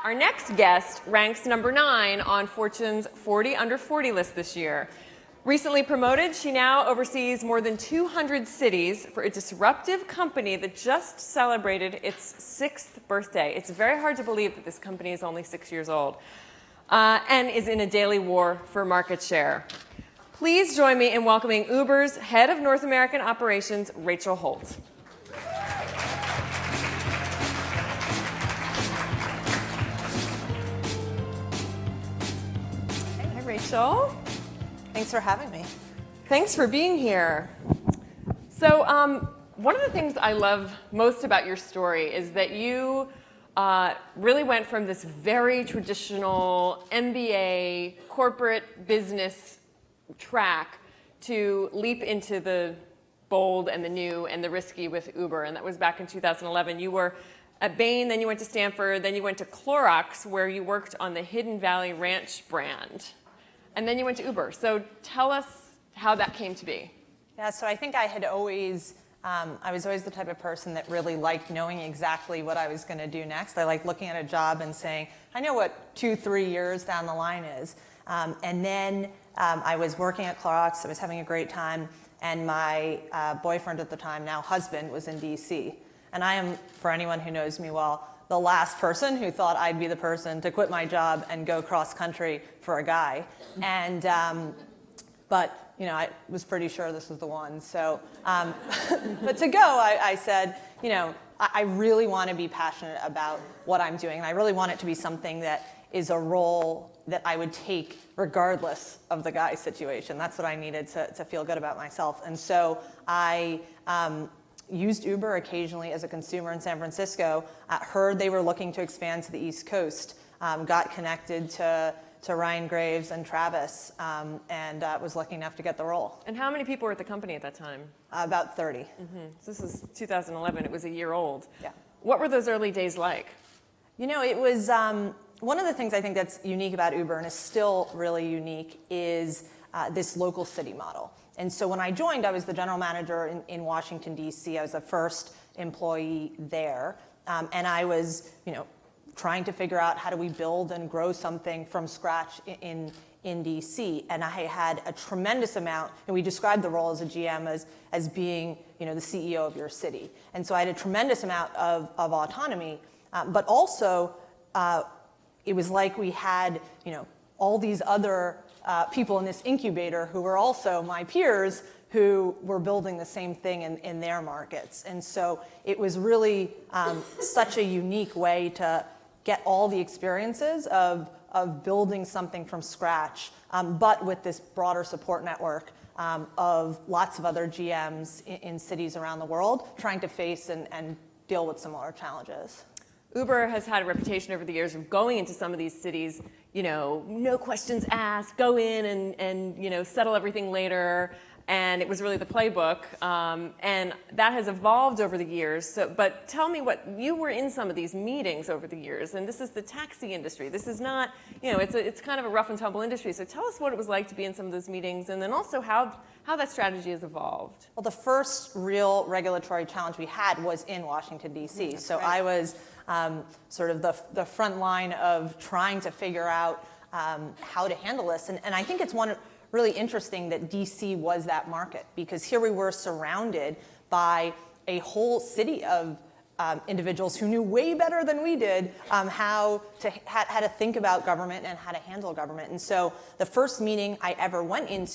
Our next guest ranks number 9 on Fortune's 40 Under 40 list this year. Recently promoted, she now oversees more than 200 cities for a disruptive company that just celebrated its 6th birthday. It's very hard to believe that this company is only 6 years old and is in a daily war for market share. Please join me in welcoming Uber's head of North American operations, Rachel Holt. Hi, Rachel. Thanks for having me. Thanks for being here. So one of the things I love most about your story is that you really went from this very traditional MBA corporate business track to leap into the bold and the new and the risky with Uber, and that was back in 2011. You were at Bain, then you went to Stanford, then you went to Clorox, where you worked on the Hidden Valley Ranch brand, and then you went to Uber. So tell us how that came to be. Yeah, so I think I had always, I was always the type of person that really liked knowing exactly what I was going to do next. I liked looking at a job and saying, I know what 2-3 years down the line is. And then I was working at Clorox, I was having a great time, and my boyfriend at the time, now husband, was in DC. And I am, for anyone who knows me well, the last person who thought I'd be the person to quit my job and go cross country for a guy. And, but, you know, I was pretty sure this was the one. So, but to go, I said, you know, I really want to be passionate about what I'm doing. And I really want it to be something that is a role that I would take regardless of the guy situation. That's what I needed to feel good about myself. And so I used Uber occasionally as a consumer in San Francisco. Heard they were looking to expand to the East Coast. Got connected to Ryan Graves and Travis, and was lucky enough to get the role. And how many people were at the company at that time? About 30. Mm-hmm. So this is 2011. It was a year old. Yeah. What were those early days like? You know, it was one of the things I think that's unique about Uber, and is still really unique, is this local city model. And so when I joined, I was the general manager in Washington, D.C. I was the first employee there, and I was, you know, trying to figure out how do we build and grow something from scratch in DC. And I had a tremendous amount, and we described the role as a GM as being, you know, the CEO of your city. And so I had a tremendous amount of autonomy, but also it was like we had, you know, all these other people in this incubator who were also my peers who were building the same thing in their markets. And so it was really such a unique way to get all the experiences of building something from scratch, but with this broader support network of lots of other GMs in cities around the world trying to face and deal with similar challenges. Uber has had a reputation over the years of going into some of these cities, you know, no questions asked, go in and you know, settle everything later. And it was really the playbook. And that has evolved over the years. So, but tell me what, you were in some of these meetings over the years, and this is the taxi industry. This is not, you know, it's kind of a rough and tumble industry. So tell us what it was like to be in some of those meetings, and then also how that strategy has evolved. Well, the first real regulatory challenge we had was in Washington, D.C. So right. I was sort of the front line of trying to figure out how to handle this. And I think it's really interesting that DC was that market, because here we were surrounded by a whole city of individuals who knew way better than we did how to think about government and how to handle government. And so the first meeting I ever went in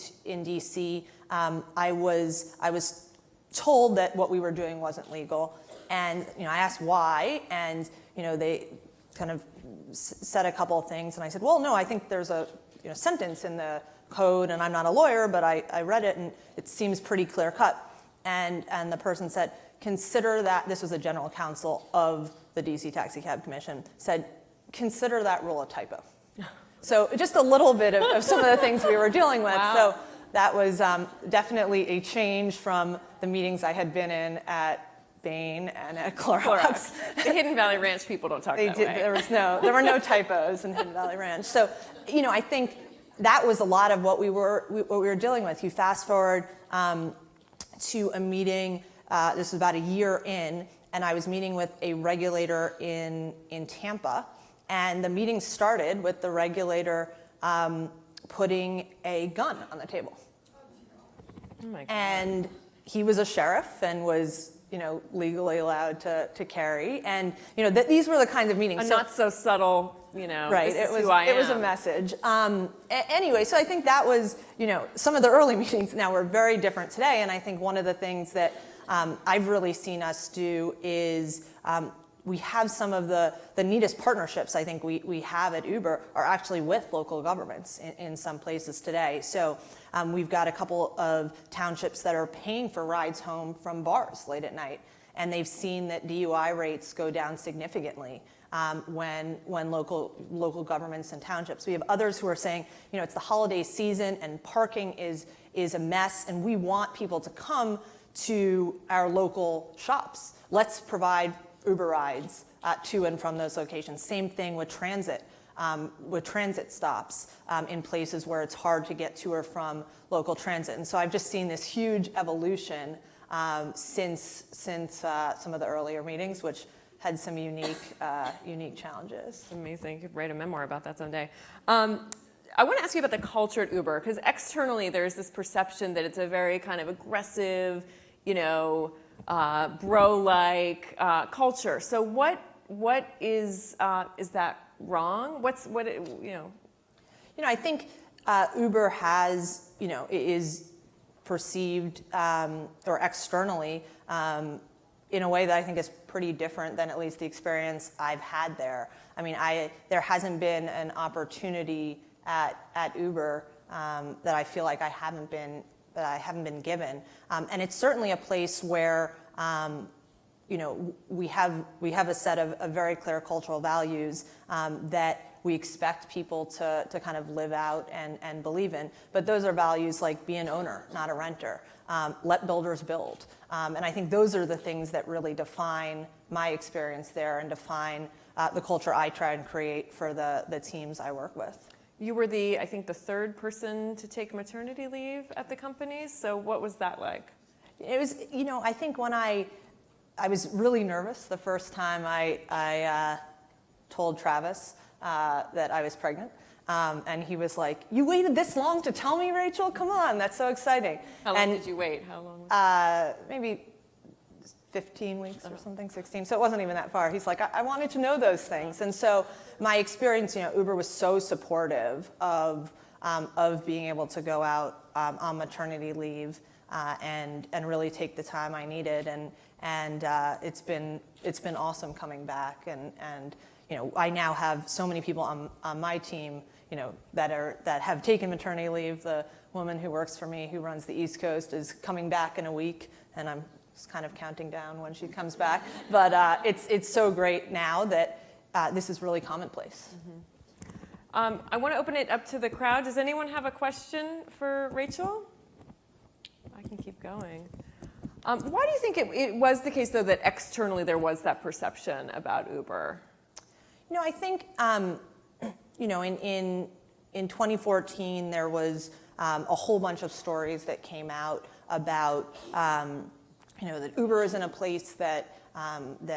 DC, I was told that what we were doing wasn't legal. And you know, I asked why, and you know, they kind of said a couple of things, and I said, well, no, I think there's a sentence in the code, and I'm not a lawyer, but I read it, and it seems pretty clear cut. And the person said, consider that, this was the general counsel of the DC Taxi Cab Commission, said, consider that rule a typo. So just a little bit of some of the things we were dealing with. Wow. So that was definitely a change from the meetings I had been in at Bain and at Clorox. The Hidden Valley Ranch people don't talk that way. There were no typos in Hidden Valley Ranch. So, you know, I think that was a lot of what we were dealing with. You fast forward to a meeting, this was about a year in, and I was meeting with a regulator in Tampa, And the meeting started with the regulator putting a gun on the table. Oh my God. And he was a sheriff and was, legally allowed to carry. And, these were the kinds of meetings. A not so subtle, Right. this is who I am. It was a message. Anyway, so I think that was, some of the early meetings now were very different today. And I think one of the things that I've really seen us do is we have some of the neatest partnerships I think we have at Uber are actually with local governments in some places today. So we've got a couple of townships that are paying for rides home from bars late at night. And they've seen that DUI rates go down significantly when local governments and townships. We have others who are saying, it's the holiday season and parking is a mess and we want people to come to our local shops. Let's provide Uber rides to and from those locations. Same thing with transit stops in places where it's hard to get to or from local transit. And so I've just seen this huge evolution since some of the earlier meetings, which had some unique challenges. Amazing. You could write a memoir about that someday. I want to ask you about the culture at Uber, because externally there's this perception that it's a very kind of aggressive, bro-like culture. So what is that wrong? I think Uber has, is perceived or externally in a way that I think is pretty different than at least the experience I've had there. I mean, there hasn't been an opportunity at Uber that I feel like I haven't been given, and it's certainly a place where we have a set of very clear cultural values that we expect people to kind of live out and believe in. But those are values like be an owner, not a renter. Let builders build. And I think those are the things that really define my experience there and define the culture I try and create for the teams I work with. You were I think the third person to take maternity leave at the company. So what was that like? It was, I think when I was really nervous the first time I told Travis that I was pregnant. And he was like, "You waited this long to tell me, Rachel? Come on, that's so exciting." How long did you wait? How long? Maybe 15 weeks or something, 16. So it wasn't even that far. He's like, I wanted to know those things. And so my experience, Uber was so supportive of being able to go out on maternity leave and really take the time I needed. And it's been awesome coming back. And I now have so many people on my team, that have taken maternity leave. The woman who works for me, who runs the East Coast, is coming back in a week, and I'm just kind of counting down when she comes back. But it's so great now that this is really commonplace. Mm-hmm. I want to open it up to the crowd. Does anyone have a question for Rachel? I can keep going. Why do you think it was the case, though, that externally there was that perception about Uber? I think, in 2014, there was a whole bunch of stories that came out about, that Uber isn't a place that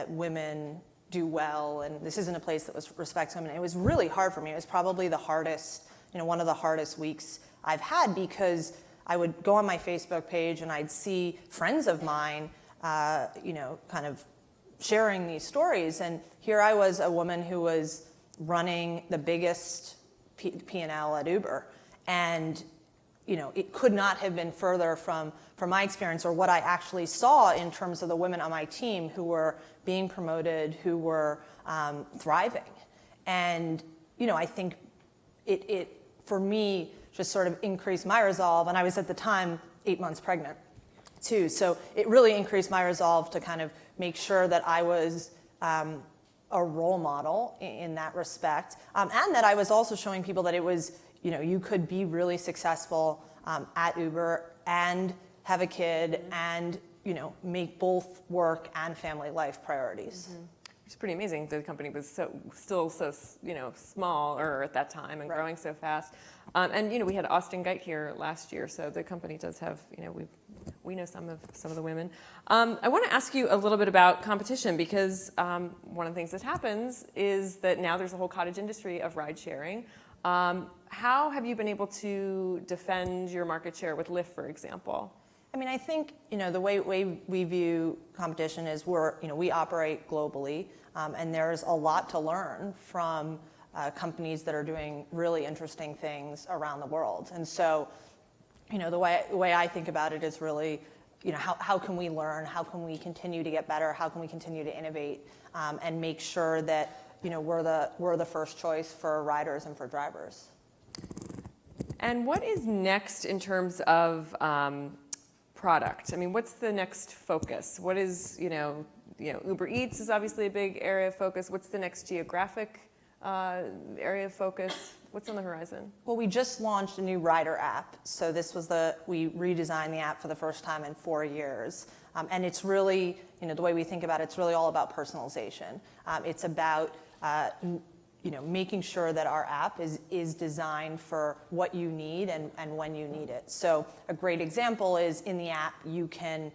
women do well, and this isn't a place that respects women. It was really hard for me. It was probably the hardest, one of the hardest weeks I've had, because I would go on my Facebook page and I'd see friends of mine, kind of sharing these stories. And here I was, a woman who was running the biggest P&L at Uber. And, it could not have been further from my experience or what I actually saw in terms of the women on my team who were being promoted, who were thriving. And, I think it, for me, just sort of increased my resolve. And I was at the time 8 months pregnant too. So it really increased my resolve to kind of make sure that I was a role model in that respect. And that I was also showing people that it was, you could be really successful at Uber and have a kid and, make both work and family life priorities. Mm-hmm. It's pretty amazing. The company was still so smaller at that time and growing so fast. And we had Austin Geit here last year, so the company does have we know some of the women. I want to ask you a little bit about competition because one of the things that happens is that now there's a whole cottage industry of ride sharing. How have you been able to defend your market share with Lyft, for example? I mean, I think, the way we view competition is we operate globally, and there's a lot to learn from companies that are doing really interesting things around the world. And so, the way I think about it is really, how can we learn? How can we continue to get better? How can we continue to innovate and make sure that, we're the first choice for riders and for drivers? And what is next in terms of product? I mean, what's the next focus? What is, Uber Eats is obviously a big area of focus. What's the next geographic area of focus? What's on the horizon? Well, we just launched a new rider app. So we redesigned the app for the first time in 4 years. And it's really, the way we think about it, it's really all about personalization. It's about, making sure that our app is designed for what you need and when you need it. So a great example is in the app, you can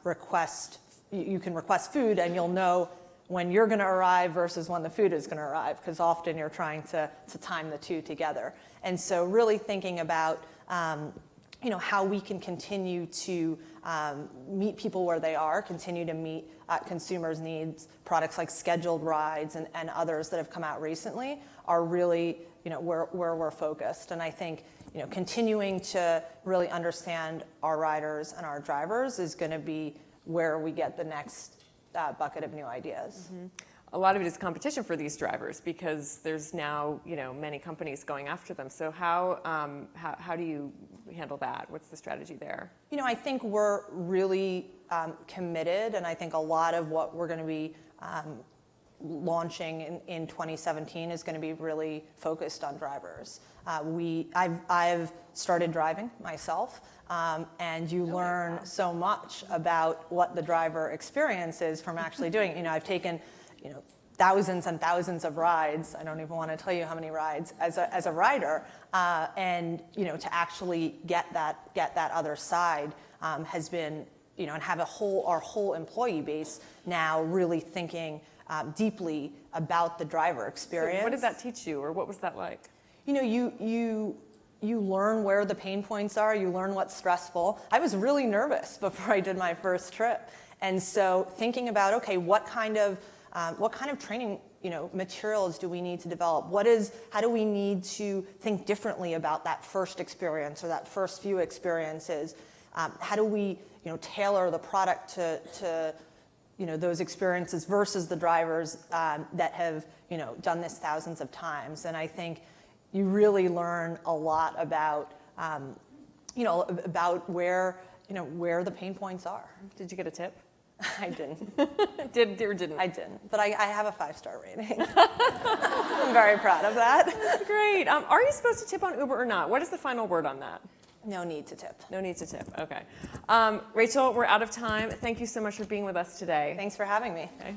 request food and you'll know when you're going to arrive versus when the food is going to arrive, because often you're trying to time the two together. And so really thinking about how we can continue to meet people where they are, continue to meet consumers' needs. Products like scheduled rides and others that have come out recently are really where we're focused. And I think continuing to really understand our riders and our drivers is going to be where we get the next bucket of new ideas. Mm-hmm. A lot of it is competition for these drivers because there's now many companies going after them. So how do you handle that? What's the strategy there? I think we're really committed, and I think a lot of what we're going to be launching in 2017 is going to be really focused on drivers. I've started driving myself, and you learn so much about what the driver experience is from actually doing it. I've taken thousands and thousands of rides. I don't even want to tell you how many rides as a rider, and to actually get that other side has been and have our whole employee base now really thinking deeply about the driver experience. So what did that teach you, or what was that like? You learn where the pain points are. You learn what's stressful. I was really nervous before I did my first trip, and so thinking about what kind of training materials do we need to develop? How do we need to think differently about that first experience or that first few experiences? How do we tailor the product to those experiences versus the drivers that have done this thousands of times? And I think you really learn a lot about about where the pain points are. Did you get a tip? I didn't. Did or didn't? I didn't, but I have a 5-star rating. I'm very proud of that. That's great. Are you supposed to tip on Uber or not? What is the final word on that? No need to tip. No need to tip. Okay. Rachel, we're out of time. Thank you so much for being with us today. Thanks for having me. Okay.